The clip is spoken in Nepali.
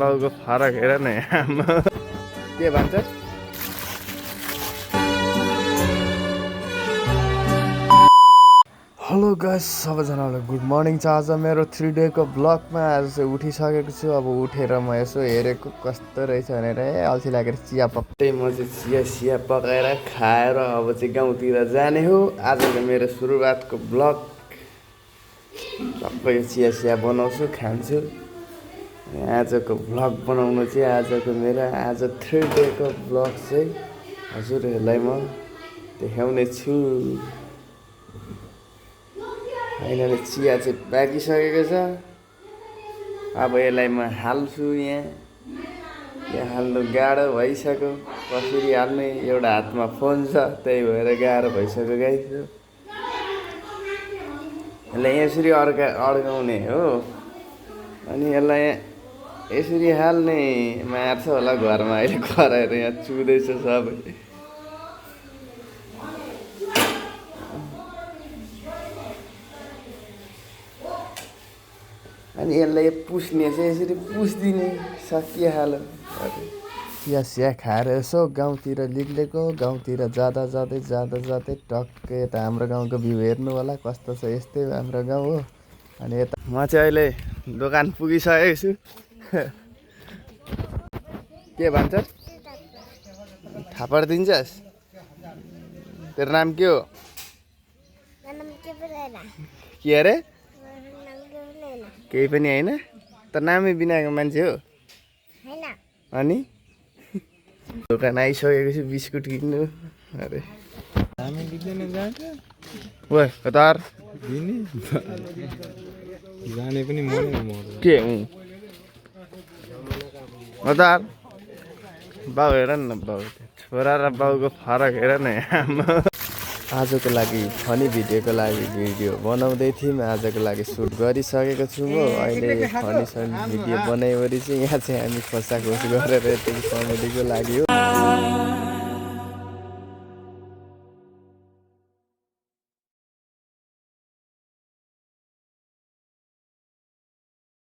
बाउको फरक हेर न के भन्छ हेलो गाइस सबैजनालाई गुड मर्निङ छ। आज मेरो 3 डेको ब्लगमा आज चाहिँ उठिसकेको छु। अब उठेर म यसो हेरेको कस्तो रहेछ भनेर अल्छी लागेर चिया पक्कै म चाहिँ चिया पकाएर खाएर अब चाहिँ गाउँतिर जाने हो। आजको मेरो सुरुवातको ब्लग सबै चिया बनाउँछु खान्छु। आजको ब्लग बनाउनु चाहिँ आजको मेरो 3 डेको ब्लग चाहिँ हजुरहरूलाई म देखाउने छु। अहिले चिया चाहिँ पाकिसकेको छ। अब यसलाई म हाल्छु। यहाँ हाल्नु गाह्रो भइसक्यो। कसरी हाल्ने एउटा हातमा फोन छ त्यही भएर गाह्रो भइसक्यो गाइस। यसलाई यसरी अड्काउने हो अनि यसलाई यसरी हाल्ने। मार्छ होला घरमा अहिले कराएर यहाँ चुँदैछ सबै। अनि यसलाई पुस्ने चाहिँ यसरी पुस्दिने सकिहाल्यो। चिया खाएर यसो गाउँतिर निक्लेको। गाउँतिर जाँदै टक्कै यता हाम्रो गाउँको भ्यू हेर्नु होला कस्तो छ। यस्तै हाम्रो गाउँ हो। अनि यता म चाहिँ अहिले दोकान पुगिसकेको छु। के भन्छ थापड दिन्छस्? तेरो नाम के हो? के अरे? केही पनि होइन त नामै बिनाको मान्छे हो अनि दोकान आइसकेको छु बिस्कुट किन्नु। अरे कतार जाने पनि के कतार बाउ हेर न बाउ छोरा र बाउको फरक हेर न। आजको लागि फनी भिडियोको लागि भिडियो बनाउँदै थियौँ। आजको लागि सुट गरिसकेको छु म। अहिले फनी भिडियो बनाइवरी चाहिँ यहाँ चाहिँ हामी खोसाखोस गरेर यति कमेडीको लागि हो।